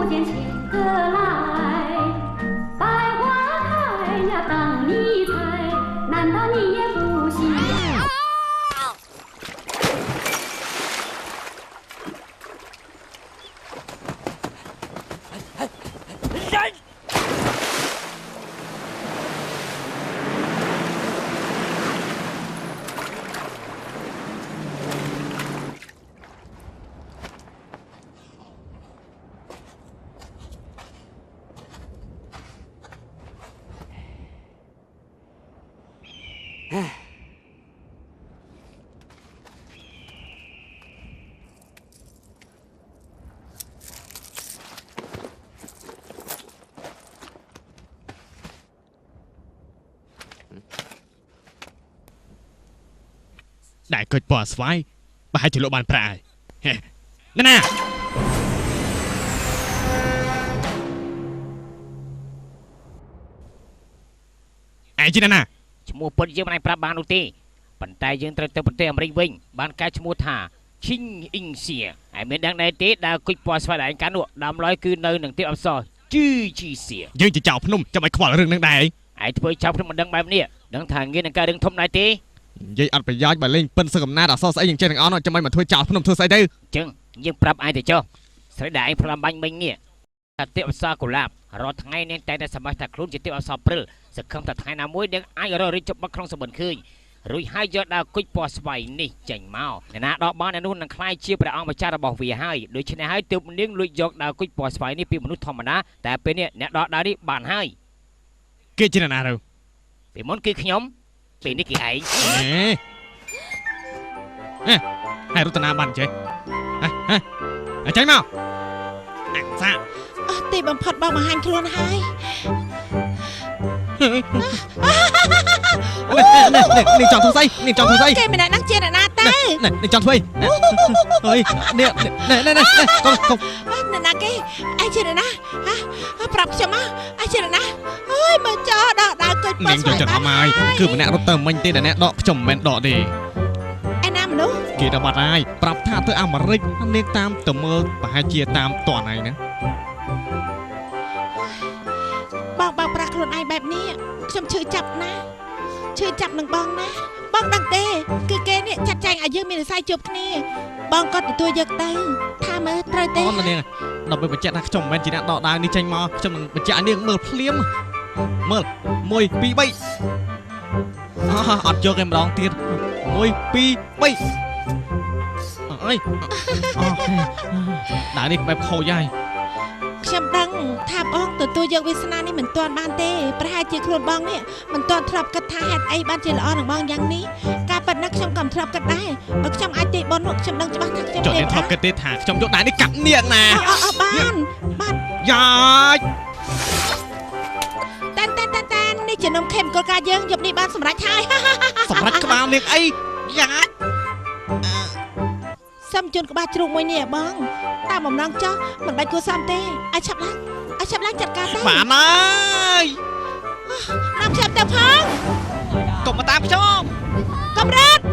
见情歌来，百花开呀等你采，难道你也不信？đại cực bỏ xoay bà hai chỉ lộ bàn prại nè nè ai chứ nè nè ឈ្មោះពុតយើងមិនអាចប្រាប់បាននោះទេប៉ុន្តែយើងត្រូវទៅប្រទេសអាមេរិកវិញបានកែឈ្មោះថា Ching Insia ហើយមានដឹងដែរទេដើរគុជពណ៌ស្វាយដែលឯងកាន់នោះដើមឡើយគឺនៅនឹងទីអប្សរ Chisia យើងជាចៅភ្នំចាំឲ្យខ្វល់រឿងនឹងដែរឯងធ្វើចៅភ្នំមិនដឹងបែបនេះដឹងថាងាយនឹងកើតរឿងធំដែរទេ និយាយអត់ប្រយោជន៍បើលេងពិនសឹកកំណាតអសស្អីយ៉ាងចេះទាំងអស់ចាំឲ្យមកធ្វើចោលភ្នំធ្វើស្អីទៅចឹងយើងប្រាប់ឯងទៅចុះស្រីដែលឯងផ្លំបាញ់មិញនេះតែទីអប្សរកុលាបរាល់ថ្ងៃនាងតែតែសម្បត្តិថាខ្លួនជាទីអប្សរព្រិលសង្ឃឹមថាថ្ងៃណាមួយនាងអាចរករីកចម្រើនក្នុងសម្បត្តិឃើញរួចហើយយកដើរគុជពណ៌ស្វាយនេះចេញមកអ្នកណាដកបានអ្នកនោះនឹងក្លាយជាព្រះអង្គម្ចាស់របស់វាហើយដូច្នេះហើយទើបនាងលួចយកដើរគុជពណ៌ស្វាយនេះពីមនុស្សធម្មតាតែពេលនេះអ្នកដកដើរនេះបានហើយគេជាអ្នកណាទៅពីមុនគឺខ្ញុំពេលនេះគឺឯងហើយរតនាបានចេះអចេញមកអាសាអស់ទីបំផុតបងបង្ហាញខ្លួនហើយនេះចង់ធ្វើស្អីនេះចង់ធ្វើស្អីគេម្នាក់ហ្នឹងជាអ្នកណាតើនេះចង់ធ្វើអើយនេះណែកុំអ្នកណាគេឯងជាអ្នកណាប្រាប់ខ្ញុំមកឯងជាអ្នកណាអើយមើលចោដកដើរគុជពណ៌ស្វាយបានហើយគឺម្នាក់រត់ទៅមិញទេតែអ្នកដកខ្ញុំមិនមែនដកទេឯណាមនុស្សគេទៅបាត់ហើយប្រាប់ថាទៅអាមេរិកនាងតាមទៅមើលប្រហែលជាតាមតនហើយណាបងប្រាស់ខ្លួនឯងបែបនេះខ្ញុំឈឺចាប់ណាឈឺចាប់នឹងបងណាបងដឹងទេគឺគេនេះចាត់ចែងឲ្យយើងមានវិស័យជួបគ្នាបងក៏ទទួលយកទៅថាមើលត្រូវទេអូននាងដល់ពេលបញ្ជាក់ថាខ្ញុំមិនមែនជាអ្នកដកដាវនេះចេញមកខ្ញុំនឹងបញ្ជាក់ឲ្យនាងមើលភ្លាមមើល1 2 3អត់យកឯម្ដងទៀត1 2 3អើយដាវនេះបែបខូចហើយខ្ញុំដឹងថាបងទទួលយកវាសនានេះមិនទាន់បានទេប្រហែលជាខ្លួនបងនេះមិនទាន់ធ្លាប់គិតថាហេតុអីបានជាល្អនឹងបងយ៉ាងនេះការប៉ັດណាខ្ញុំក៏ធ្លាប់គិតដែរបើខ្ញុំអាចទីបុននោះខ្ញុំដឹងច្បាស់ថាខ្ញុំចុះអ្នកធ្លាប់គិតទេថាខ្ញុំយកដាវនេះកាប់នាងណាបានយ៉ាយតែនេះជានំខេមកលការយើងយប់នេះបានសម្រេចហើយសម្រេចក្បាលនាងអីយ៉ាសុំជូនក្បាលជ្រូកមួយនេះបងតាមបំណងចោះមិនបាច់គួរសមទេឲ្យឆាប់ឡើងចាត់ការទៅបានហើយតាមខ្ញុំទៅផងកុំមកតាមខ្ញុំកំរត់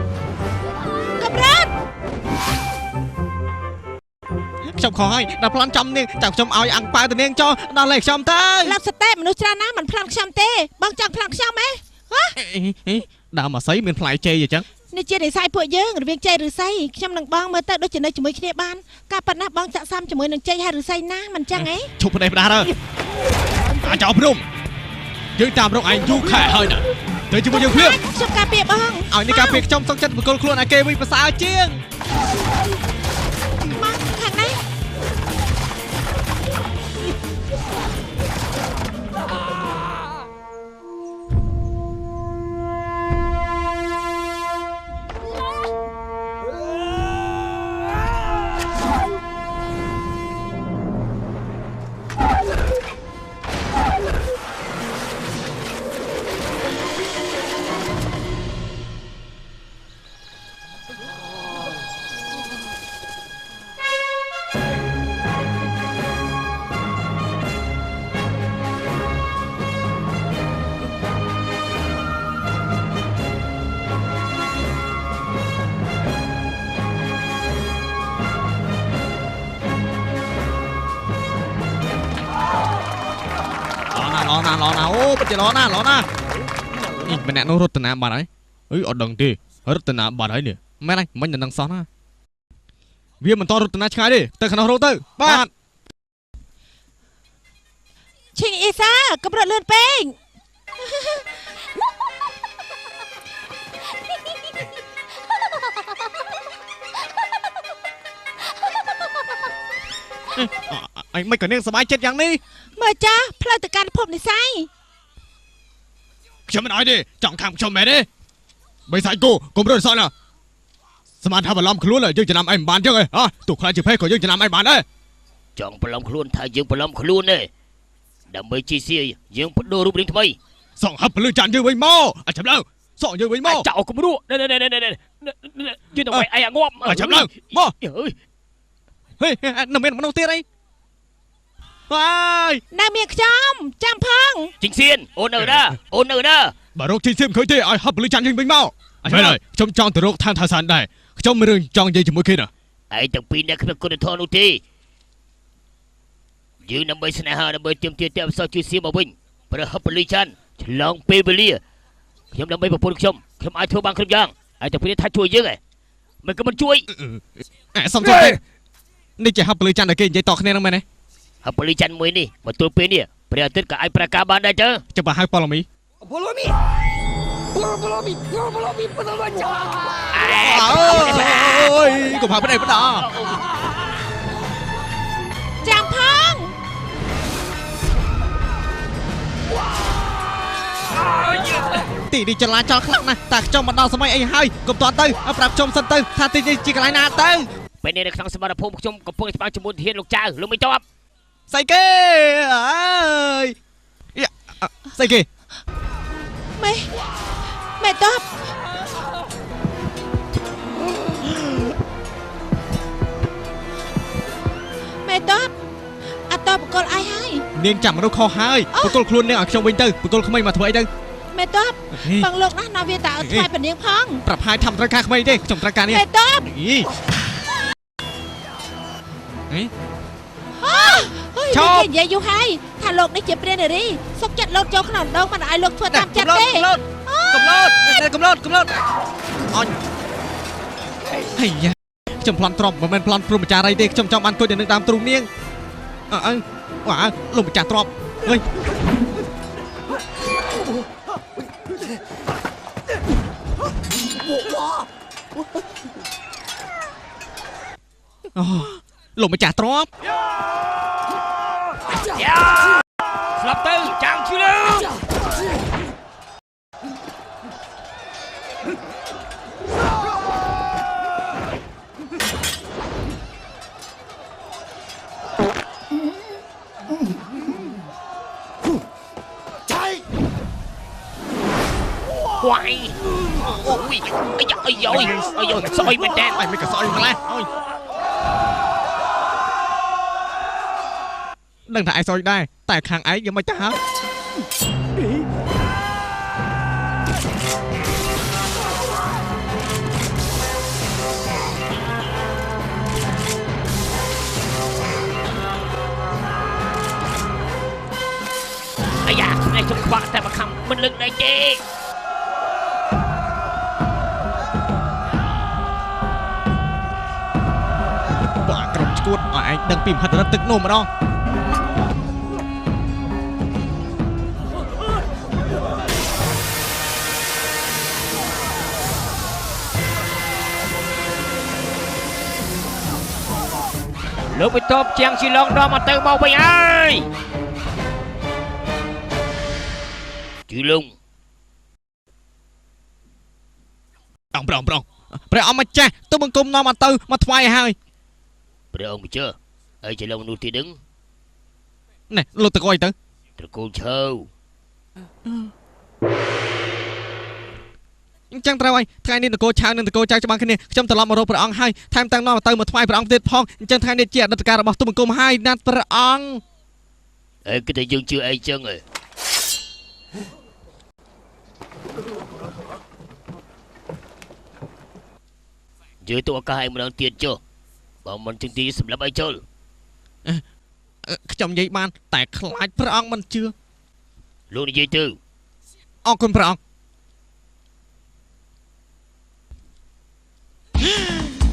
ខ្ញុំខុសហើយដល់ប្លន់ចំនាងចាំខ្ញុំឲ្យអង្គប៉ៅទៅនាងចោះដល់លេខខ្ញុំទៅឡាប់សតេមនុស្សច្រើនណាស់មិនប្លន់ខ្ញុំទេបងចង់ប្លន់ខ្ញុំហ៎ដើមអាស័យមានផ្លែជ័យអញ្ចឹងនេះជានិស័យពួកយើងរវាងជ័យឬស័យខ្ញុំនឹងបងមើលទៅដូចជានៅជាមួយគ្នាបានការប៉ັດណាបងចាក់សាំជាមួយនឹងជ័យហើយឬស័យណាមិនចឹងអីឈប់ផ្ដេសផ្ដាស់ទៅអាចោព្រំយើងតាមរកឯងយូរខែហើយណាទៅជាមួយយើងភ្លាមខ្ញុំការពារបងឲ្យនេះការពារខ្ញុំសុំចិត្តបកគលខ្លួនឲ្យគេវិញប្រសើរជាងមកខាងនេះ អូពិតជាល្អណាស់នេះម្នាក់នោះរត់តាណាបាត់ហើយអត់ដឹងទេរត់តាណាបាត់ហើយនេះមែនហើយមិញនឹងសោះណាវាមិនតរត់តាណាឆ្ងាយទេទៅខាងនោះរត់ទៅបាទ ឈិងអ៊ីសាកម្រិតលឿនពេក អីមិនក៏នាងសប្បាយចិត្តយ៉ាងនេះ មើលចាផ្លូវទៅកាន់ភពនិស័យ ខ្ញុំមិនអោយទេចង់ខាំខ្ញុំមែនទេបីសាច់គោកុំរត់សោះណាស្មានថាបន្លំខ្លួនយើងចំណាំអីមិនបានចឹងហ៎ទោះខ្លាចជាភេទក៏យើងចំណាំអីបានដែរ ចង់បន្លំខ្លួនថាយើងបន្លំខ្លួនទេដើម្បីជីសៀយើងបដូររូបរាងថ្មី សងហឹបពលឺចាន់យើងវិញមកចាំឡើងសងយើងវិញមក ចោលគំរក់នេះយើងទៅវាយអីងាប់ ចាំឡើងមកហេនៅមានមនុស្សទៀតអីហើយ នៅមានខ្ញុំចាំផង ជីងសៀនអូននៅណា បើរកជីសៀមឃើញទេឲ្យហឹបពលឺចាន់យើងវិញមកមែនហើយខ្ញុំចង់ទៅរកឋានថាសានដែរខ្ញុំមានរឿងចង់និយាយជាមួយគេណា ឯងទាំងពីរអ្នកគ្មានគុណធម៌នោះទេយើងដើម្បីស្នេហាដើម្បីទាមទារតែអសជួយសៀមមកវិញប្រើហឹបពលីច័ន្ទឆ្លងពេលវេលាខ្ញុំដើម្បីប្រពន្ធខ្ញុំអាចធ្វើបានគ្រប់យ៉ាងហើយតែពីនេះថាជួយយើងហ៎មិនក៏មិនជួយ សំចុះទេនេះជាហឹបពលឺចាន់ដែលគេនិយាយតគ្នាហ្នឹងមែនទេ ហឹបពលីច័ន្ទមួយនេះមកទល់ពេលនេះព្រះអាទិត្យក៏អាចប្រកាសបានដែរចើ ចាំបើហៅប៉ូឡូមី អូយកុំហៅប្តីប្តា ចាំផង ទីនេះចលាចលខ្លាំងណាស់តែខ្ញុំមកដល់សម័យអីហើយកុំតន់ទៅប្រាប់ខ្ញុំសិនទៅថាទីនេះជាកន្លែងណាទៅ ពេលនេះនៅក្នុងសមរភូមិខ្ញុំកំពុងច្បាំងជាមួយធានលោកចៅលោកមិនតប ស្អីគេអើយស្អីគេ មេតបអត់តបបកលអីហើយ នាងចាំមនុស្សខុសហើយបកលខ្លួននាងឲ្យខ្ញុំវិញទៅបកលក្មេងមកធ្វើអីទៅ មេតបបងលោកណាស់ណាវាតើអត់ថ្លៃពនាងផង ប្រាប់ហើយធ្វើត្រូវការក្មេងទេខ្ញុំត្រូវការនេះ មេតប ឈប់ និយាយយូរហើយថាលោកនេះជាព្រះនារីសុកចិត្តលោតចូលក្នុងដងមិនឲ្យលោកធ្វើតាមចិត្តទេ កំឡោតអញហើយខ្ញុំប្លន់ទ្រពមិនមែនប្លន់ព្រំម្ចារីទេខ្ញុំចង់បានគុយទៅនឹងតាមទ្រូងនាងវ៉ាលោកម្ចាស់ទ្រពហេអូលោកម្ចាស់ទ្រព ស្លាប់ទៅចាំងជឿលើ Quay ôi soi bên trên mày cả soi mà ôi đừng thả ai soi đây tại hàng ấy giờ mày ta hả ai da này chúng bạn tại mà khăm bên lưng này chị cuột ở anh đừng tìm hạt rất tức nổ mà đó lúc bị top chàng chỉ long đó mà từ màu bình ơi chị lung ông ông mà cha tôi bằng cung nó mà từ mà thoại haiព្រះអង្គchưa ấy chỉ long nuôi thì đứng này lột từ coi tới từ cô châu chẳng trao ai thay nên từ cô chào nên từ cô chào cho bạn cái này trong tờ lòng mà rồiព្រះអង្គ hai tham tăng nó mà từ mà thoạiព្រះអង្គ ទៀតផងchẳng thay nên chuyện đất cảរបស់tôi bằng cung 2 ណាត់ព្រះអង្គ ấy cái thời dương chưa ấy chân rồi dưới tôi có hai một lần tiền chưa bảo mình chứng tí sầm lấp ấy chơi ខ្ញុំនិយាយបានតែខ្លាចព្រះអង្គមិនជឿ លោកនិយាយទៅ អរគុណព្រះអង្គ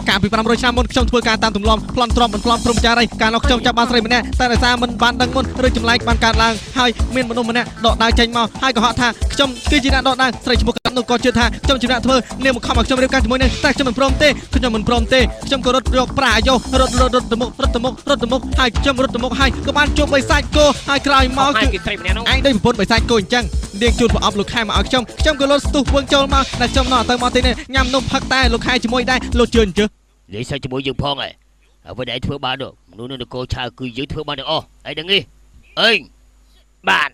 កាលពី500ឆ្នាំមុនខ្ញុំធ្វើការតាមទម្លាប់ប្លន់ទ្រាំមិនប្លន់ព្រំចារីកាលនោះខ្ញុំចាប់បានស្រីម្នាក់តែដោយសារមិនបានដឹងមុនឬចម្លែកបានកើតឡើងហើយមានមនុស្សម្នាក់ដកដៅចេញមកហើយក៏ហៅថាខ្ញុំគឺជាអ្នកដកដៅស្រីឈ្មោះកាត់នោះក៏ជឿថាខ្ញុំជាអ្នកធ្វើនាងមកខំឲ្យខ្ញុំរៀបការជាមួយនឹងតែខ្ញុំមិនព្រមទេខ្ញុំមិនព្រមទេខ្ញុំក៏រត់យកប្រាអាយុរត់ទៅមុខហើយខ្ញុំរត់ទៅមុខហើយក៏បានជួបបិសាចគោហើយក្រោយមកគឺស្រីម្នាក់នោះឯងដូចប្រពន្ធបិសាចគោអញ្ចឹងនាងជួលប្រអប់លោកខែមកឲ្យខ្ញុំក៏លត់ស្ទុះវងចូលមកតែខ្ញុំនោះទៅមកទីនេះញ៉ាំនំផឹកតែលោកខែជាមួយដែរលោកជឿអញ្ចឹងនិយាយសើជាមួយយើងផងហើយអ្វីដែលធ្វើបាននោះមនុស្សនៅនគរឆៅគឺយើងធ្វើបានទាំងអស់ហើយដឹងទេអេងបាន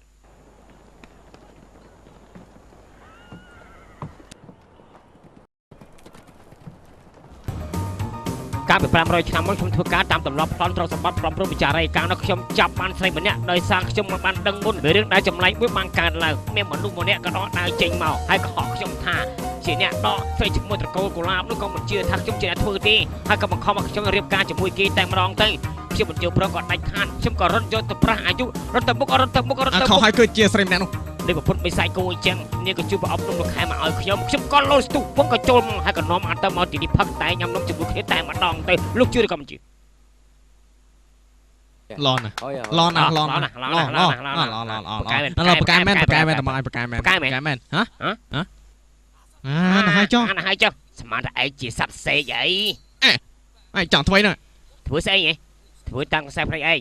កាលពី500ឆ្នាំមុនខ្ញុំធ្វើការតាមទម្លាប់ប្លន់ទ្រព្យសម្បត្តិព្រមព្រំវិចារ័យកាលនោះខ្ញុំចាប់បានស្រីម្នាក់ដោយសារខ្ញុំមិនបានដឹងមុនពីរឿងដែលចម្លែកមួយបានកើតឡើងមានមនុស្សម្នាក់ក៏ដកដៅចេញមកហើយក៏ហៅខ្ញុំថាជាអ្នកដកស្រីឈ្មោះត្រកូលកុលាបនោះក៏មិនជឿថាខ្ញុំជាអ្នកធ្វើទេហើយក៏បង្ខំឲ្យខ្ញុំរៀបការជាមួយគេតែម្ដងទៅខ្ញុំមិនយល់ព្រមក៏ដាច់ខាតខ្ញុំក៏រត់យកទៅប្រាស់អាយុរត់ទៅមុខខុសហើយគឺជាស្រីម្នាក់នោះនេះប្រពន្ធបិសាចគោអញ្ចឹងនាងក៏ជួបប្រអប់នំលោកខែមកឲ្យខ្ញុំក៏លោស្ទុះវងក៏ចូលមកហើយក៏នាំអត់ទៅមកទីនេះផឹកតែញ៉ាំនំជាមួយគ្នាតែម្ដងទៅលោកជួយឬក៏មិនជួយឡនណាឡនប្រកែមែនតែមកឲ្យប្រកែមែនហ៎ហើយចុះស្មានតែឯងជាសត្វសេកអីឯងចង់ធ្វើណាធ្វើស្អីហ៎ធ្វើតាំងខ្សែព្រៃឯង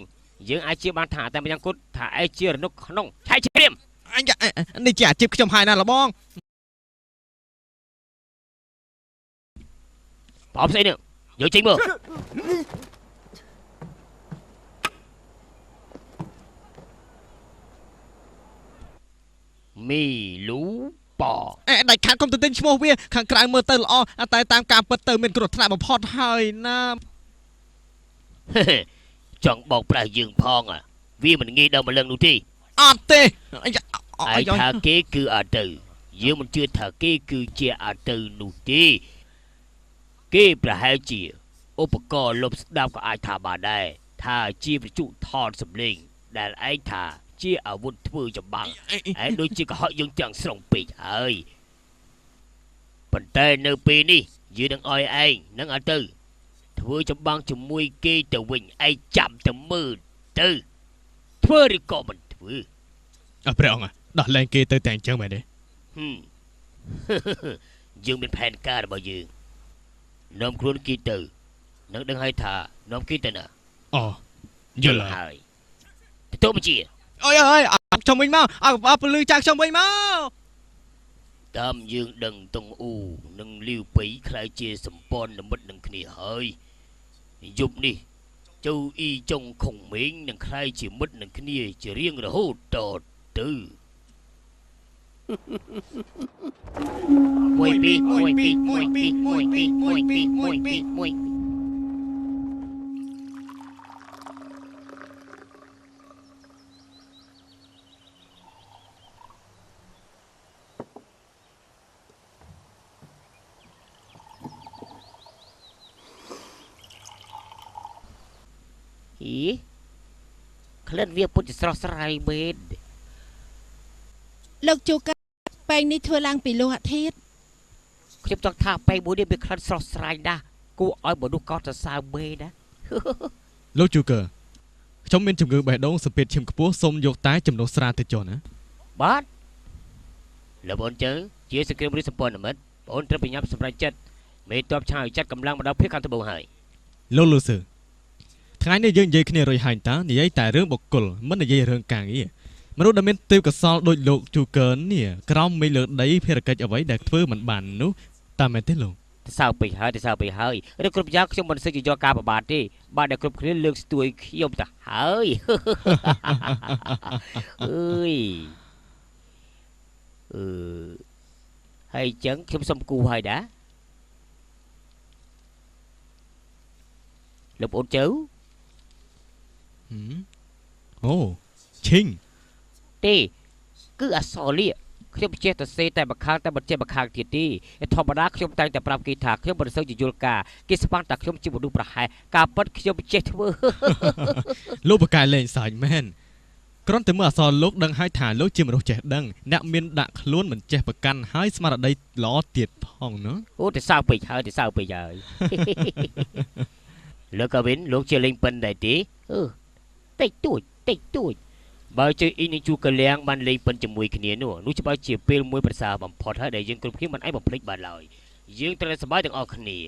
យើងអាចជាបានថាតែម្យ៉ាងគត់ថាឯងជារនុកក្នុងឆៃជ្រាមអញនេះជាអាជីពខ្ញុំហើយណាលបងបោកស្អីនេះយកចេញមើលមីលូប៉ដាច់ខាតកុំទៅទិញឈ្មោះវាខាងក្រៅមើលទៅល្អតែតាមការពិតទៅមានគ្រោះថ្នាក់បំផុតហើយណាចង់បោកប្រាស់យើងផងវាមិនងាយដល់ម្លឹងនោះទេអត់ទេឯថាគេគឺអត់ទៅយើងមិនជឿថាគេគឺជាអត់ទៅនោះទេគេប្រហែលជាឧបករណ៍លុបស្ដាប់ក៏អាចថាបានដែរថាជាវិទ្យុថតសម្លេងដែលឯងថាជាអាវុធធ្វើចម្បាំងឯងដូចជាកុហកយើងទាំងស្រុងពេកហើយប៉ុន្តែនៅពេលនេះយើងនឹងឲ្យឯងនឹងអត់ទៅធ្វើចម្បាំងជាមួយគេទៅវិញឯងចាំទៅមើលទៅធ្វើឬក៏មិនធ្វើព្រះអង្គដោះលែងគេទៅតែអញ្ចឹងមែនទេយើងមានផែនការរបស់យើងនាំខ្លួនគេទៅនឹងដឹងឲ្យថានាំគេទៅណាអូយល់ហើយទទួលបញ្ជាអើយខ្ញុំវិញមកអើពលឺចាក់ខ្ញុំវិញមកតាមយើងដឹងតុងអ៊ូនិងលាវប៉ៃខ្លាយជាសម្ព័ន្ធមិត្តនឹងគ្នាហើយយប់នេះជូអ៊ីចុងខុងមេងនឹងខ្លាយជាមិត្តនឹងគ្នាជារៀងរហូតតទៅមួយពីក្លិនវាពុតជាស្រស់ស្រាយមែនលោកជួកាប៉ែងនេះធ្វើឡើងពីលោហៈធាតុខ្ញុំចង់ថាប៉ែងមួយនេះវាក្លិនស្រស់ស្រាយណាស់គួរឲ្យមនុស្សកោតសរសើរមែនណាលោកជូកើខ្ញុំមានជំងឺបេះដូងសម្ពាធឈាមខ្ពស់សូមយកតែចំនួនស្រាទៅចុះណាបាទលោកអូនជើជាសង្គ្រាមរិទ្ធសម្ព័ន្ធមិត្តបងត្រូវប្រញាប់សម្រេចចិត្តមេតបឆាយចាត់កម្លាំងមកដល់ភៀកខាងត្បូងហើយលោកលឺសឺថ្ងៃនេះយើងនិយាយគ្នារួចហើយតានិយាយតែរឿងបុគ្គលមិននិយាយរឿងការងារមនុស្សដែលមានទេពកោសល្យដូចលោកជូកើនេះក្រោមមេលើដីភារកិច្ចអ្វីដែលធ្វើមិនបាននោះតាមមែនទេលោកទៅសើពេកហើយឬគ្រប់យ៉ាងខ្ញុំមិនសូវជាយកការបបាត់ទេបាទតែគ្រប់គ្នាលើកស្ទួយខ្ញុំទៅហើយអើយហើយចឹងខ្ញុំសុំគូហើយដែរលោកអូនជើអូឈិងទេគឺអសលីខ្ញុំចេះតែសេតែបខាងតែមិនចេះបខាងទៀតទេធម្មតាខ្ញុំតែងតែប្រាប់គេថាខ្ញុំមិនសូវជាយល់ការគេស្មានតែខ្ញុំជាមនុស្សប្រហែលការពិតខ្ញុំចេះធ្វើលោកបកែលេងសាច់មែន គ្រាន់តែមើលអសរលោកដឹងហើយថាលោកជាមនុស្សចេះដឹងអ្នកមានដាក់ខ្លួនមិនចេះប្រកាន់ហើយស្មារតីល្អទៀតផងណា អូទៅសើពេកហើយលោកកាវិនលោកជាលេងប៉ិនដែរទេតិចតួចបើជើអ៊ីនឹងជួកលៀងបានលេងប៉ិនជាមួយគ្នានោះច្បាស់ជាពេលមួយប្រសើរបំផុតហើយដែលយើងគ្រប់គ្នាមិនអាចបំភ្លេចបានឡើយយើងត្រូវតែសប្បាយទាំងអស់គ្នា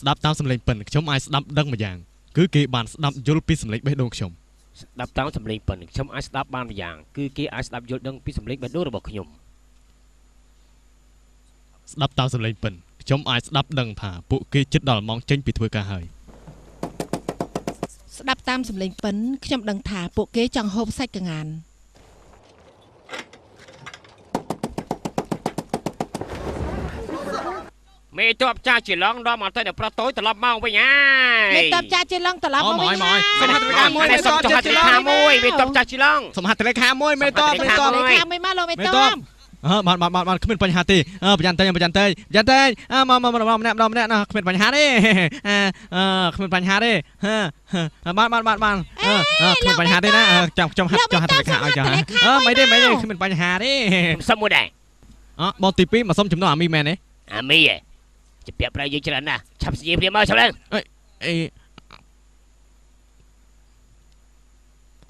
ស្ដាប់តាមសម្លេងប៉ិនខ្ញុំអាចស្ដាប់ដឹងមួយយ៉ាងគឺគេបានស្ដាប់យល់ពីសម្លេងបេះដូងខ្ញុំ ស្ដាប់តាមសម្លេងប៉ិនខ្ញុំអាចស្ដាប់បានម្យ៉ាងគឺគេអាចស្ដាប់យល់ដឹងពីសម្លេងបេះដូងរបស់ខ្ញុំ ស្ដាប់តាមសម្លេងប៉ិនខ្ញុំអាចស្ដាប់ដឹងថាពួកគេជិតដល់ម៉ោងចេញពីធ្វើការហើយ ស្ដាប់តាមសម្លេងប៉ិនខ្ញុំដឹងថាពួកគេចង់ហូបសាច់កងាន មេតបចាស់ជាឡងដល់មកទៅប្រតូចត្រឡប់មកវិញហើយ មេតបចាស់ជាឡងត្រឡប់មកវិញហើយ សំហាត់លេខាមួយមេតបចាស់ជាឡង សំហាត់លេខាមួយមេតប លេខាមួយមកលោកមេតប បានគ្មានបញ្ហាទេប្រយ័ត្នតែមកម្នាក់ណាគ្មានបញ្ហាទេគ្មានបញ្ហាទេបានគ្មានបញ្ហាទេណាចាំហាត់លេខាឲ្យចាមិនទេគ្មានបញ្ហាទេសុំមួយដែរបងទី2មកសុំចំណុះអាមីមែនទេអាមីជាពាក់ប្រៃយើងច្រើនណាស់ឆាប់ស្ញីព្រាមមកឆាប់ឡើង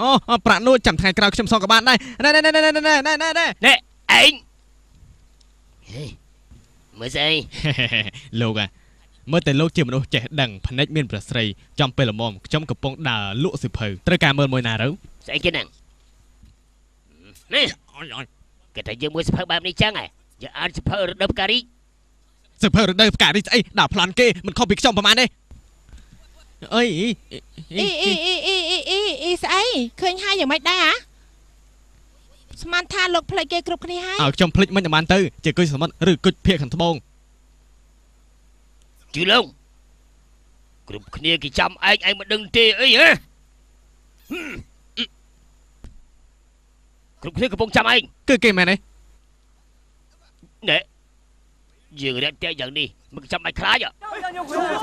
អូប្រាក់នោះចាំថ្ងៃក្រោយខ្ញុំសងក៏បានដែរណែឯងមើលស្អីលោកមើលតែលោកជាមនុស្សចេះដឹងភ្នែកមានប្រស្រីចំពេលល្មមខ្ញុំកំពុងដើរលក់សិភៅត្រូវការមើលមួយណាទៅស្អីគេហ្នឹងនេះគេតែយើងមើលសិភៅបែបនេះចឹងហ៎យើងអានសិភៅរដូវផ្ការីកសិភៅរដូវផ្ការីកស្អីដល់ប្លន់គេមិនខុសពីខ្ញុំប្រហែលទេអីស្អីឃើញហើយយ៉ាងម៉េចដែរហ៎ស្មានថាលោកភ្លេចគេគ្រប់គ្នាហើយឲ្យខ្ញុំភ្លេចមិនបានទៅជាគុយសមុទ្រឬគុជភៀកខាងត្បូងជឿឡងគ្រប់គ្នាគេចាំឯងមិនដឹងទេអីហ៎គ្រប់គ្នាកំពុងចាំឯងគឺគេមែនទេណែយើងរែកតែយ៉ាងនេះមិនចាំបាច់ខ្លាច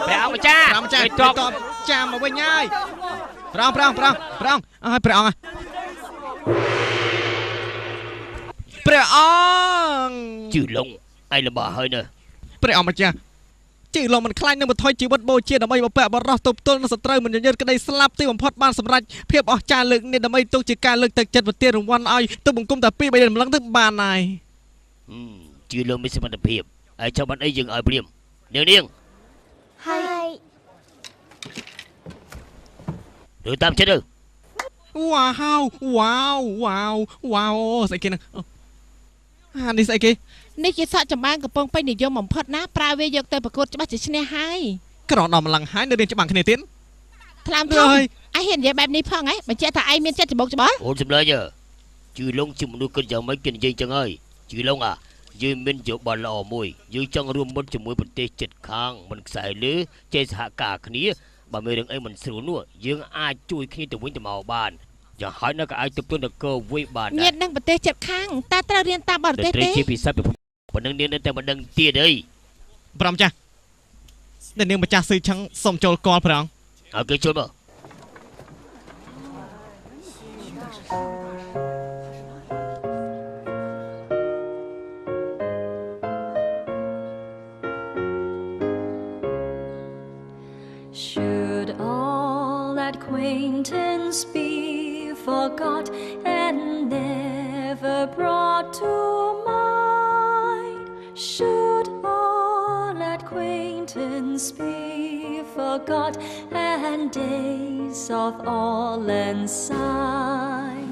ព្រះអង្គម្ចាស់ចាំមកវិញហើយប្រងឲ្យព្រះអង្គព្រះអង្គជឿឡងឯងល្បះហើយណាព្រះអង្គម្ចាស់ជឿឡងមិនខ្លាចនឹងបន្ថយជីវិតបូជាដើម្បីបំពាក់បរោះទប់ទល់នឹងសត្រូវមិនញញើតក្តីស្លាប់ទីបំផុតបានសម្រេចភាពអស្ចារ្យលើកនេះដើម្បីទុកជាការលើកទឹកចិត្តប្រទានរង្វាន់ឲ្យទុកបង្គំតែ2-3ដងម្លឹងទៅបានហើយជឿឡងមានសមត្ថភាពហើយចាំបានអីយើងឲ្យព្រាមនាងហើយទៅតាមចិត្តទៅវ៉ាវស្អីគេហ្នឹងនេះស្អីគេនេះជាសក់ចម្បាំងកំពុងពេញនិយមបំផុតណាប្រើវាយកទៅប្រកួតច្បាស់ជាឈ្នះហើយក្រដល់ម្លឹងហើយនៅរៀនច្បាំងគ្នាទៀតថ្លាមធំឯងហ៊ាននិយាយបែបនេះផងហ៎បញ្ជាក់ថាឯងមានចិត្តច្បោកច្បល់អូនសម្លេងជឿឡងជាមនុស្សគិតយ៉ាងម៉េចគេនិយាយចឹងហើយជឿឡង យើងមានយោបល់ល្អមួយយើងចង់រួមមុតជាមួយប្រទេសជិតខាងមិនខ្សែលើចេះសហការគ្នាបើមានរឿងអីមិនស្រួលនោះយើងអាចជួយគ្នាទៅវិញទៅមកបានយ៉ាងហោចណាស់ក៏អាចទៅទនគរវិញបានដែរ ញាតិនឹងប្រទេសជិតខាងតើត្រូវរៀនតាមបរទេសទេ ជាពិសេសប៉ុណ្ណឹងនាងនៅតែមិនដឹងទៀតអី ប្រំចាស់នាងម្ចាស់ស៊ឺឆឹងសុំចូលកលប្រង ឲ្យគេចូលមក Should all acquaintance be forgot and never brought to mind? Should all acquaintance be forgot and days of all and sign?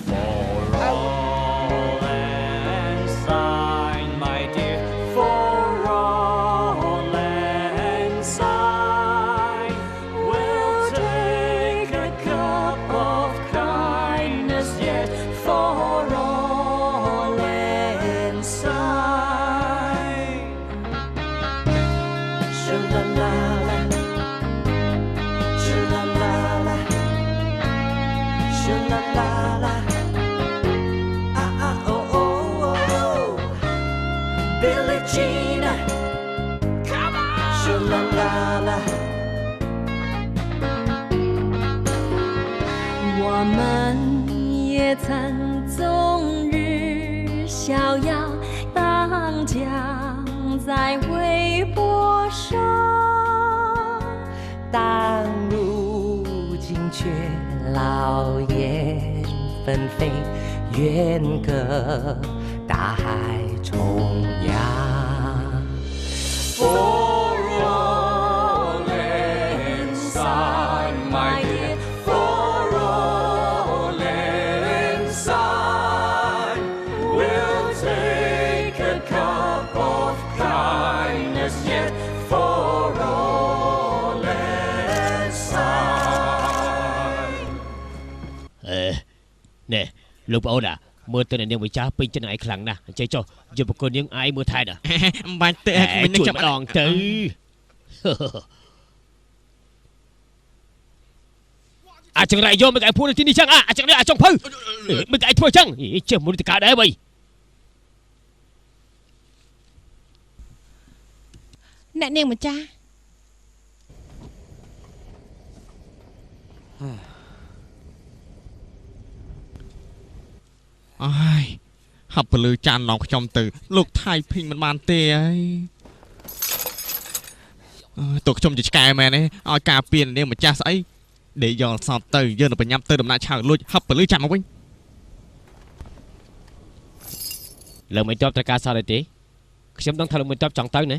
For all and sign, my dear, for all and sign, we'll take a cup of kindness yet for all and sign. Shoo-la-la-la, shoo-la-la-la, shoo-la-la-la. Billie Jean, come on! Shoo-la-la-la. 我们也曾终日逍遥，荡漾在微波上。但如今却老燕纷飞，远隔大海重洋。For all and sign, my dear, for all and sign, we'll take a cup of kindness yet for all and sign. ណែលោកប្អូនមើលទៅនាងម្ចាស់ពេញចិត្តនឹងឯងខ្លាំងណាស់ចេះចុះយកប្រគល់នាងឯងមើលថែដល់ មិនបាច់ទេមិននឹងចាំ ម្ដងទៅ អាចង្រៃយកមកឯងពួនទីនេះចឹងអាចង្រៃអាចចង់ភៅមិនឯងធ្វើចឹងចេះមុនទៅកើតដែរបី អ្នកនាងម្ចាស់ អើយហាប់ពលឺចាននងខ្ញុំទៅលោកថៃភីងមិនបានទេហើយតើខ្ញុំជាឆ្កែមែនទេឲ្យការពៀននាងម្ចាស់ស្អីដេកយកសពទៅយើងទៅបញ្ញាប់ទៅដំណាក់ឆៅលួចហាប់ពលឺចាំមកវិញ លើមិនតបត្រូវការសោះទេខ្ញុំដឹងថាលើមិនតបចង់ទៅណា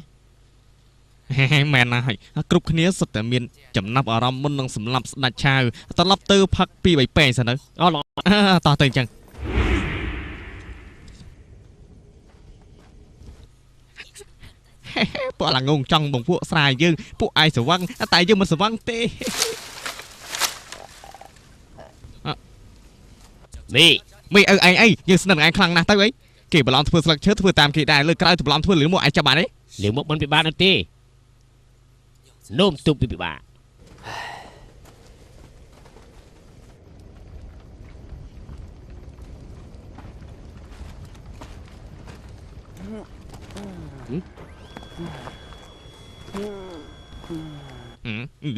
មែនណាស់ហើយគ្រប់គ្នាសុទ្ធតែមានចំណាប់អារម្មណ៍មុននឹងសម្លាប់ស្ដេចឆៅត្រឡប់ទៅផឹកពី3ពេងសិនទៅអូតោះទៅអញ្ចឹង ពួកឡាងងចង់បងពួកស្រាយយើងពួកឯងស្រវឹងតែយើងមិនស្រវឹងទេ មីអើឯងអីយើងស្និទ្ធឯងខ្លាំងណាស់ទៅអីគេបន្លំធ្វើស្លឹកឈើធ្វើតាមគេដែរលើក្រោយទៅបន្លំធ្វើលឿមកឯងចាប់បានទេ លឿមកមិនពិបាកទេនោមទុបពិបាក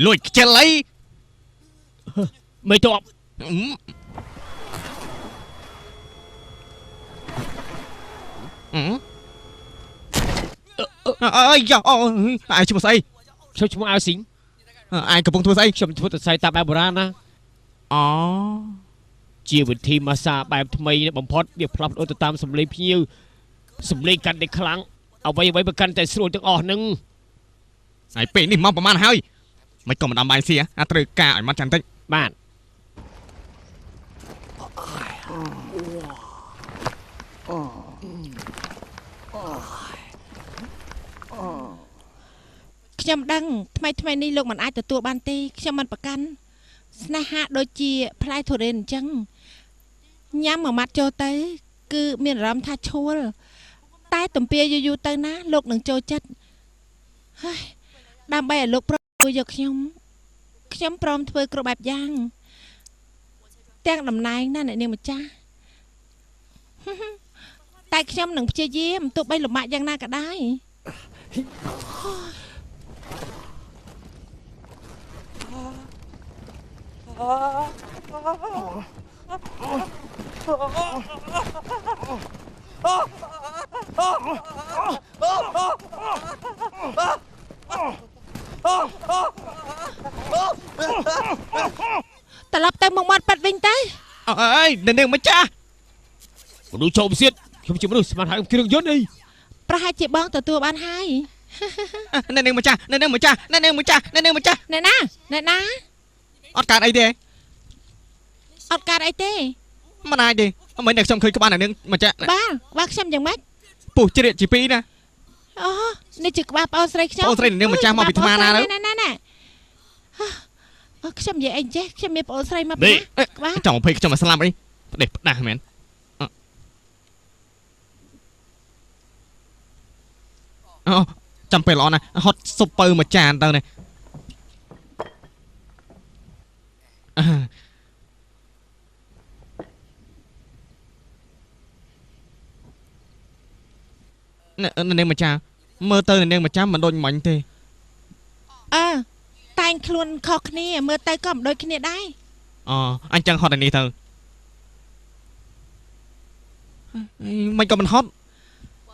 លួចខ្ជិលអី មិនតប អើយយ៉ាអូឯងឈ្មោះស្អី ខ្ញុំឈ្មោះអាវស៊ីង ឯងកំពុងធ្វើស្អី ខ្ញុំធ្វើតែស្អីតាមបែបបុរាណណា អូ ជាវិធីម៉ាសាបែបថ្មីបំផុតវាផ្លាស់ប្ដូរទៅតាមសម្លេងភ្ញៀវសម្លេងកាន់តែខ្លាំងអ្វីអ្វីបើកាន់តែស្រួលទាំងអស់ហ្នឹង ហើយពេលនេះមកប្រហែលហើយមិនក៏មិនដាំបាយសៀត្រូវការឲ្យមកចាំតិច បាទ ខ្ញុំដឹងថ្មីនេះលោកមិនអាចទទួលបានទេខ្ញុំមិនប្រកាន់ស្នេហាដូចជាផ្លែទុរេនអញ្ចឹងញ៉ាំមួយម៉ាត់ចូលទៅគឺមានអារម្មណ៍ថាឈួល តែទំពាយូរទៅណាលោកនឹងចូលចិត្តហើយដើម្បីឲ្យលោកព្រមយកខ្ញុំព្រមធ្វើគ្រប់បែបយ៉ាងទាំងតំណែងណាអ្នកនាងម្ចាស់តែខ្ញុំនឹងព្យាយាមទោះបីលំបាកយ៉ាងណាក៏ដោយត្រឡប់ទៅមកមាត់ប៉ាត់វិញទៅអើយអ្នកនាងម្ចាស់ មនុស្សចូលផ្សៀតខ្ញុំជាមនុស្សស្មានហើយគ្រឿងយន្តអី ប្រហែលជាបងទទួលបានហើយ អ្នកនាងម្ចាស់អ្នកនាងម្ចាស់អ្នកនាងម្ចាស់អ្នកនាងម្ចាស់ អ្នកណាអត់កើតអីទេ អត់កើតអីទេ មិនអាចទេមិនតែខ្ញុំឃើញក្បាលអ្នកនាងម្ចាស់ បាទខ្ញុំយ៉ាងម៉េច ពុះជ្រៀតជាពីរណា អូនេះជាក្បាលប្អូនស្រីខ្ញុំ ប្អូនស្រីអ្នកនាងម្ចាស់មកពីថ្មណាទៅ ណែខ្ញុំនិយាយអីចេះខ្ញុំមានប្អូនស្រីមកពីណាក្បាល ចង់20ខ្ញុំមកស្លាប់អីផ្ដេសផ្ដាស់មែនអូចាំពេលល្អណាស់ហត់ស៊ុបពៅមួយចានទៅនេះអ្នកនាងម្ចាស់មើលទៅអ្នកនាងម្ចាស់មិនដូចមាញ់ទេ តែងខ្លួនខុសគ្នាមើលទៅក៏មិនដូចគ្នាដែរ អូអញ្ចឹងហត់តែនេះទៅមិនក៏មិនហត់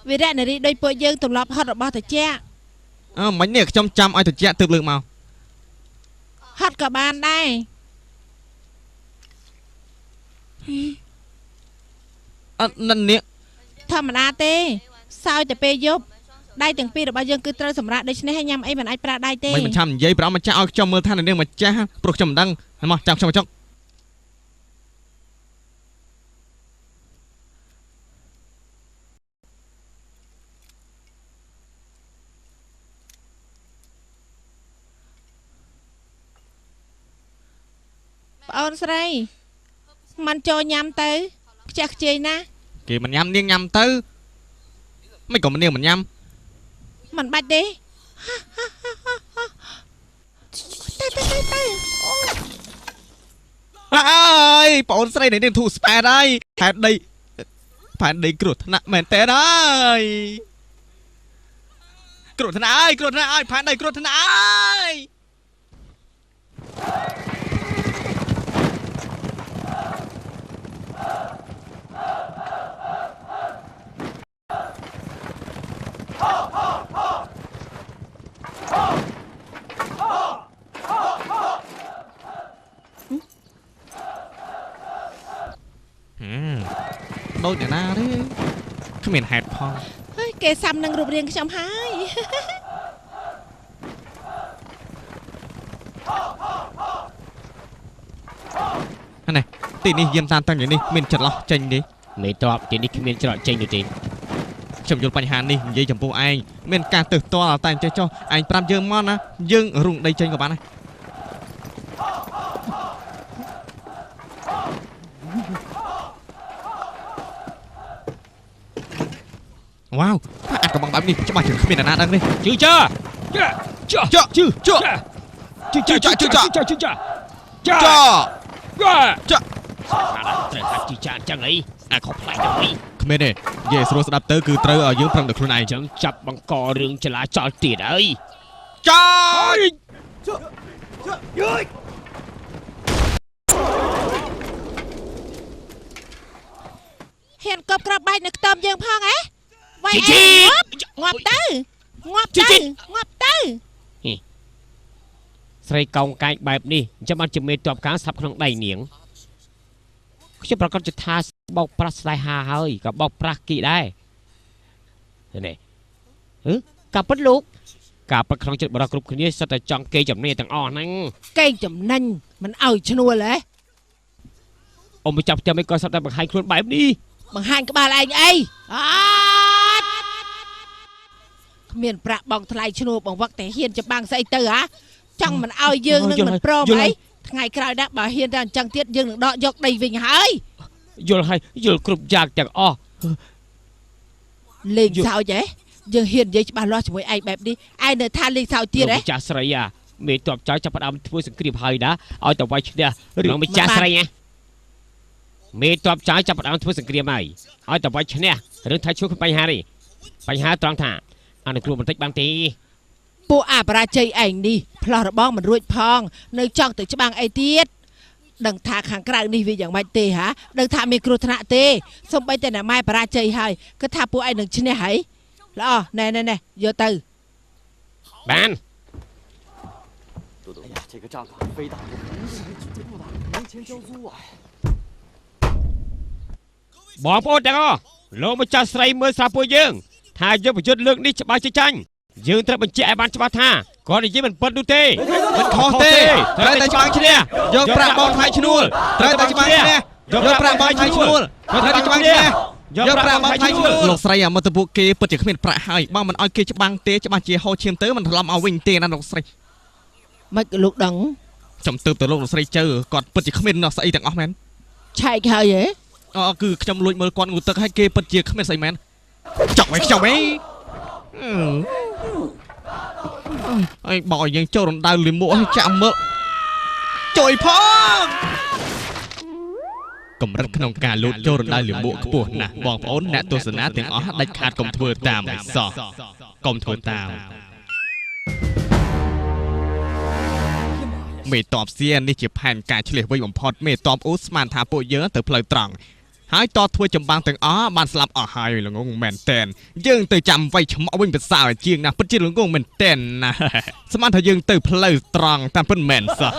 វីរៈនារីដោយពួកយើងទម្លាប់ហត់របស់តាជា មិញនេះខ្ញុំចាំឲ្យត្រជាក់ទើបលើកមក ហត់ក៏បានដែរ និននេះ ធម្មតាទេសោយតែពេលយប់ដៃទាំងពីររបស់យើងគឺត្រូវសម្រាប់ដូច្នេះហើយញ៉ាំអីមិនអាចប្រើដៃទេ មិនចាំនិយាយប្រអម្ចាស់ឲ្យខ្ញុំមើលថាអ្នកនាងម្ចាស់ព្រោះខ្ញុំមិនដឹងហើយមកចាំខ្ញុំមកចុក ប្អូនស្រីមិនចូលញ៉ាំទៅខ្ជះខ្ជាយណា គេមិនញ៉ាំនាងញ៉ាំទៅមិនក៏នាងមិនញ៉ាំ មិនបាច់ទេទៅ អើយបងអូនស្រីនេះធូរស្ប៉ែតហើយហេតុដីផែនដីគ្រោះថ្នាក់មែនតើហើយគ្រោះថ្នាក់ហើយផែនដីគ្រោះថ្នាក់ហើយ ដូចអ្នកណាទេគ្មានហេតុផល ហើយគេសាំនឹងរូបរាងខ្ញុំហើយ នេះទីនេះយាមតាមតាំងយ៉ាងនេះមានចន្លោះចេញទេ មេតបទីនេះគ្មានច្រកចេញនោះទេ ខ្ញុំយល់បញ្ហានេះនិយាយចំពោះឯងមានការទើសទាល់តែចេះចុះឯងប្រាប់យើងមកណាយើងរុងដីចេញក៏បានដែរវ៉ាវអាកំងបែបនេះច្បាស់ជាគ្មានអ្នកណាដឹងទេ ជឺចាជឿត្រូវថាជឺចាអញ្ចឹងអីអាខុសផ្លែយ៉ាងនេះ គ្មានទេនិយាយស្រួលស្ដាប់ទៅគឺត្រូវឲ្យយើងប្រឹងតែខ្លួនឯង អញ្ចឹងចាប់បង្ករឿងចលាចលទៀតអី ហ៊ានកប់ក្របបែកនៅខ្ទមយើងផងហ៎វាយងាប់ទៅ ស្រីកោងកាយបែបនេះចាំបានជាមេតបការស្ថាប់ក្នុងដៃនាងខ្ញុំប្រកាសជាថាបោកប្រាស់ស្ដាយហាហើយក៏បោកប្រាស់គីដែរនេះការពិតលោកការពិតក្នុងចិត្តបរិគ្រប់គ្នាសិតតែចង់គេចំណេះទាំងអស់ហ្នឹង កេងចំណេញមិនឲ្យឈ្នួលហ៎ អ៊ំចាប់ចាំមិនក៏សិតតែបង្ហាញខ្លួនបែបនេះ បង្ហាញក្បាលឯងអីអត់គ្មានប្រាក់បងថ្លៃឈ្នួលបងវឹកតែហ៊ានច្បាំងស្អីទៅហ៎ចង់មិនឲ្យយើងនឹងមិនព្រមអីថ្ងៃក្រោយដែរបើហ៊ានតែអញ្ចឹងទៀតយើងនឹងដកយកដីវិញហើយ យល់ហើយយល់គ្រប់យ៉ាងទាំងអស់ លេងសើចហ៎យើងហ៊ាននិយាយច្បាស់លាស់ជាមួយឯងបែបនេះឯងនៅថាលេងសើចទៀតហ៎ ម្ចាស់ស្រីមេតបចៅចាប់ផ្ដើមធ្វើសង្គ្រាមហើយណាឲ្យតវាយឈ្នះរឿងម្ចាស់ស្រីណាមេតបចៅចាប់ផ្ដើមធ្វើសង្គ្រាមហើយឲ្យតវាយឈ្នះរឿងថាជួបបញ្ហានេះបញ្ហាត្រង់ថាអនុគ្រោះបន្តិចបានទេ ពួកអបរាជ័យឯងនេះផ្លោះរបងមិនរួចផងនៅចង់ទៅច្បាំងអីទៀតដឹងថាខាងក្រៅនេះវាយ៉ាងម៉េចទេហាដឹងថាមានគ្រោះថ្នាក់ទេសូម្បីតែអ្នកម៉ែបរាជ័យហើយគឺថាពួកឯងនឹងឈ្នះហើយល្អណែយកទៅ បាន 哎呀，这个仗啊，非打不可，没钱交租啊！ បងប្អូនទាំងអស់លោកម្ចាស់ស្រីមើលស្រាប់ពួកយើងថាយើងប្រយុទ្ធលើកនេះច្បាស់ជាចាញ់យើងត្រូវបញ្ជាក់ឲ្យបានច្បាស់ថាគាត់និយាយមិនពិតនោះទេមិនខុសទេត្រូវតែច្បាស់ឈ្នះយកប្រាក់បោកថ្លៃឈ្នួលត្រូវតែច្បាស់ឈ្នះយកប្រាក់បោកថ្លៃឈ្នួលត្រូវតែច្បាស់ឈ្នះយកប្រាក់បោកថ្លៃឈ្នួល លោកស្រីអាមកទៅពួកគេពិតជាគ្មានប្រាក់ហើយបើមិនឲ្យគេច្បាំងទេច្បាស់ជាហោឈាមទៅមិនត្រឡប់មកវិញទេណាលោកស្រី មិនលោកដឹង ចំទើបទៅលោកស្រីជើគាត់ពិតជាគ្មានស្អីទាំងអស់មែន ឆែកហើយហ៎ គឺខ្ញុំលួចមើលគាត់ងូទឹកឲ្យគេពិតជាគ្មានស្អីមែនចុកឲ្យខ្ញុំអីអើយបើយើងចូលរំដៅលិមួកឲ្យចាំមើលជួយផងកម្រិតក្នុងការលូតចូលរំដៅលិមួកខ្ពស់ណាស់បងប្អូនអ្នកទស្សនាទាំងអស់ដាច់ខាតកុំធ្វើតាមឲ្យសោះកុំធ្វើតាមមេតបសៀនេះជាផែនការឆ្លៀសវៃបំផុតមេតបអូស្មានថាពួកយើងទៅផ្លូវត្រង់ហើយតធ្វើចម្បាំងទាំងអស់បានស្លាប់អស់ហើយល្ងងមែនតែនយើងទៅចាំវៃឆ្មក់វិញប្រសើរជាងណាពិតជាល្ងងមែនតែនណាស្មានថាយើងទៅផ្លូវត្រង់តាមពិតមែនសោះ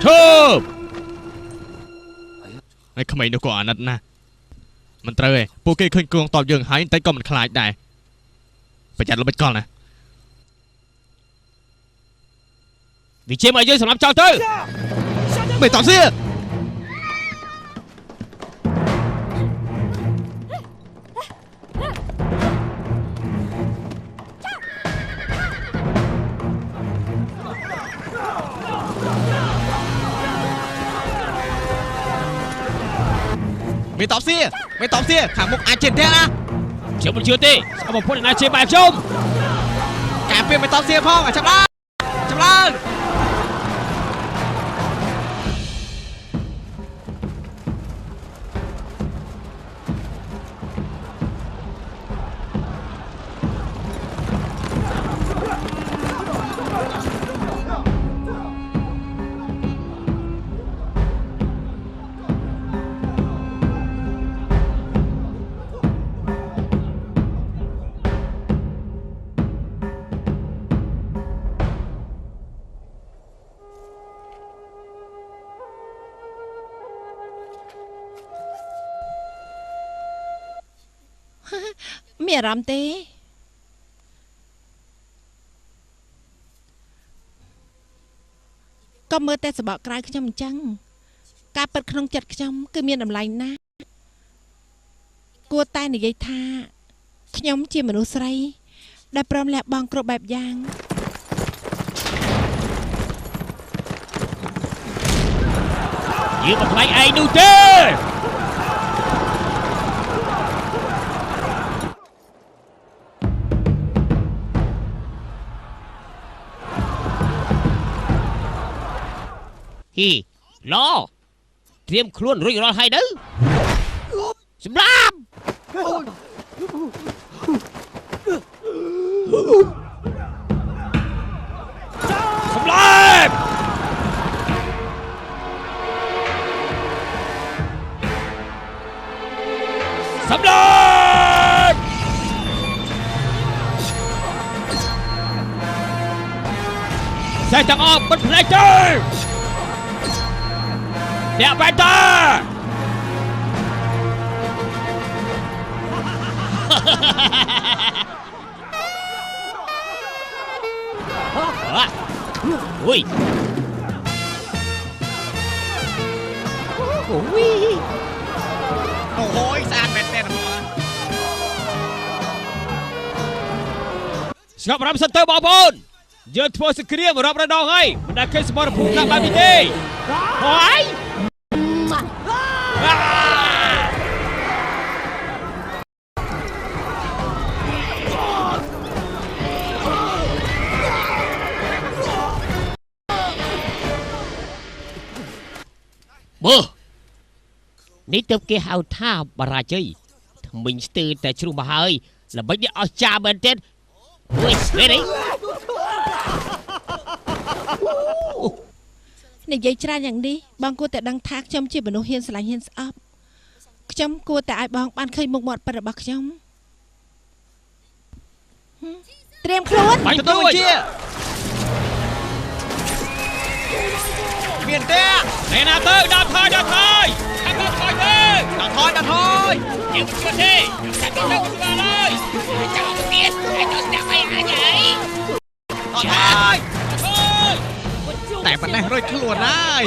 ឈប់ហើយក្មេងនោះក៏អាណិតណាស់មិនត្រូវទេពួកគេឃើញគងតបយើងហើយតែក៏មិនខ្លាចដែរប្រយ័ត្នលំបិចកលណា វិជាមកយើងសម្រាប់ចោលទៅ មេតបសៀខាងមុខអាចជិះទេណា ខ្ញុំមិនជឿទេស្អប់បំផុតណាជាបែបខ្ញុំ ការពារមេតបសៀផងចាំឡើងចាំឡើង មានអារម្មណ៍ទេក៏មើលតែសបកក្រៅខ្ញុំអញ្ចឹងការពិតក្នុងចិត្តខ្ញុំគឺមានតម្លៃណាស់គួរតែនិយាយថាខ្ញុំជាមនុស្សស្រីដែលព្រមលះបង់គ្រប់បែបយ៉ាង យើងមិនខ្លាចឯងនោះទេ ហ៊ីឡត្រៀមខ្លួនរួចរាល់ហើយទៅសម្រាប់សម្រាប់សម្រាប់តែទាំងអស់បិទភ្នែកទៅ អ្នកបែបតាអូយអូយស្អាតមែនទេស្ងប់អារម្មណ៍សិនទៅបងប្អូនយើងធ្វើសង្គ្រាមរាប់រយដងហើយមិនដែលឃើញសមរភូមិណាបែបនេះទេ ហើយ មើលនេះទៅគេហៅថាបរាជ័យថ្មិញស្ទើរតែជ្រុះមកហើយល្បិចនេះអស់ចាមែនទេវិញវិញនិយាយច្រើនយ៉ាងនេះបងគួរតែដឹងថាខ្ញុំជាមនុស្សហ៊ានស្រឡាញ់ហ៊ានស្អប់ខ្ញុំគួរតែឲ្យបងបានឃើញមុខមាត់ពិតរបស់ខ្ញុំត្រៀមខ្លួន បាញ់ទទួលជាមានទេណែណាទៅដល់ថយដល់ថយខាងដល់ថយទៅដល់ថយដល់ថយយើងជួយទេតែទៅទៅស្គាល់ហើយចាំទៀតឲ្យទៅស្ដាប់ឲ្យអញហើយដល់ថយតែប៉ុណ្ណេះរួចខ្លួនហើយ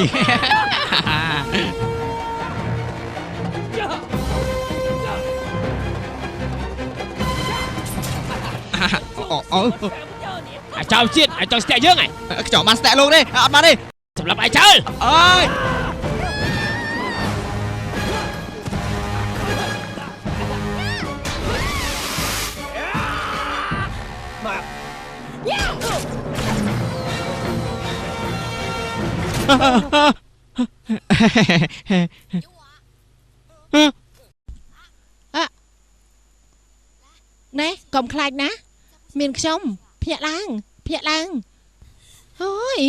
អូអាចោលជាតិអាចោលស្ទាក់យើងហ៎ ខ្ញុំបានស្ទាក់លោកទេអត់បានទេ សម្រាប់អាចោលអើយណែកុំខ្លាចណាមានខ្ញុំភ្ញាក់ឡើងអូយ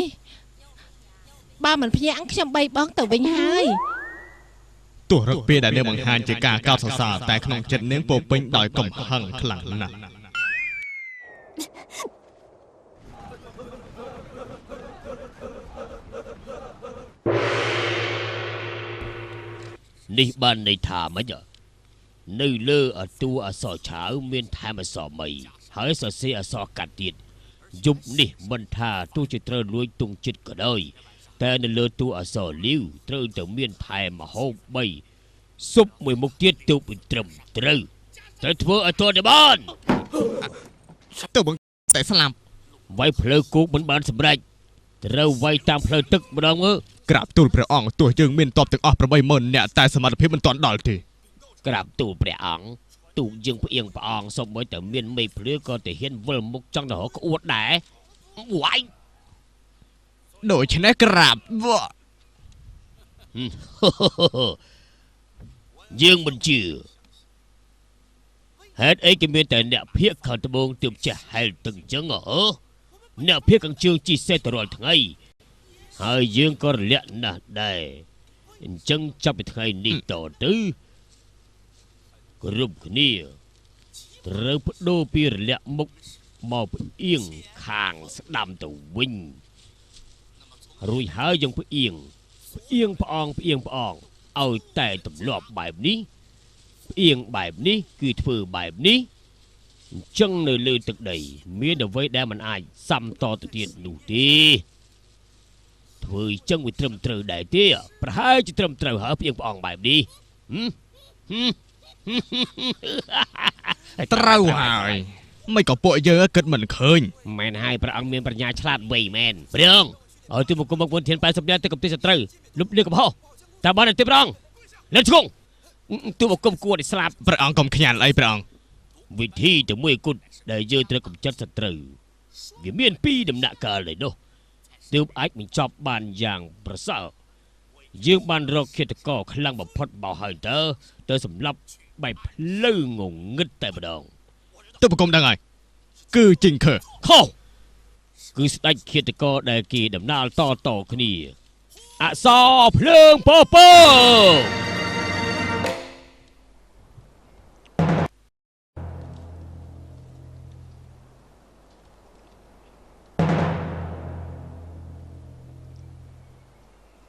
បើមិនភ្ញាក់ខ្ញុំបីបងទៅវិញហើយទោះរកពេលដែលនាងបង្ហាញជាការកោតសរសើរតែក្នុងចិត្តនាងពោពេញដោយកំហឹងខ្លាំងណាស់នេះបានន័យថាម៉េចនៅលើតួអក្សរឆៅមានថែមអក្សរមីហើយសរសេរអក្សរកាត់ទៀតយប់នេះមិនថាទោះជាត្រូវលួចទងចិត្តក៏ដោយតែនៅលើតួអក្សរលាវត្រូវតែមានថែមមហូប3ស៊ុបមួយមុខទៀតទៅពីត្រឹមត្រូវធ្វើឲ្យទាន់តែបានទៅបងតែស្លាប់វាយផ្លូវគោកមិនបានសម្រេចត្រូវវាយតាមផ្លូវទឹកម្ដងមើលក្រាបទូលព្រះអង្គទោះយើងមានតបទាំងអស់ 80000 នាក់តែសមត្ថភាពមិនទាន់ដល់ទេក្រាបទូលព្រះអង្គទូកយើងផ្អៀងព្រះអង្គសូម្បីតែមានមេភ្លឺក៏តែហ៊ានវិលមុខចង់ទៅរកក្អួតដែរវាយដូច្នេះក្រាបយើងមិនជឿហេតុអីគេមានតែអ្នកភៀកខាងត្បូងទើបចេះហែលទឹកអញ្ចឹងអ្នកភៀកខាងជើងជីសេះទៅរាល់ថ្ងៃហើយយើងក៏រលាក់ណាស់ដែរអញ្ចឹងចាប់ពីថ្ងៃនេះតទៅគ្រប់គ្នាត្រូវបដូរពីរលាក់មុខមកផ្អៀងខាងស្ដាំទៅវិញរួចហើយយើងផ្អៀងព្រះអង្គឲ្យតែទម្លាប់បែបនេះផ្អៀងបែបនេះគឺធ្វើបែបនេះអញ្ចឹងនៅលើទឹកដីមានអ្វីដែលមិនអាចសាំតទៅទៀតនោះទេធ្វើអញ្ចឹងវាត្រឹមត្រូវដែរទេប្រហែលជាត្រឹមត្រូវហើយផ្អៀងព្រះអង្គបែបនេះត្រូវហើយមិនក៏ពួកយើងគិតមិនឃើញមែនហើយព្រះអង្គមានប្រាជ្ញាឆ្លាតវៃមែនព្រះអង្គឲ្យទីមកគុំមកពុនធាន80នាក់ទៅកំទេសត្រូវលុបលៀកកំហុសតែបានតែព្រះអង្គនៅឆ្កងទូមកគុំគួរឲ្យស្លាប់ព្រះអង្គកុំខ្ញាល់អីព្រះអង្គវិធីតែមួយគត់ដែលយើងត្រូវកំចាត់សត្រូវវាមាន2ដំណាក់កាលឯនោះទើបអាចបញ្ចប់បានយ៉ាងប្រសើរយើងបានរកឃាតករខ្លាំងបំផុតបោះហើយទៅសម្លាប់បែបផ្លូវងងឹតតែម្ដងទៅប្រគំដឹងហើយគឺជីងខើខុសគឺស្ដេចឃាតករដែលគេដំណាលតគ្នាអក្សរភ្លើងពព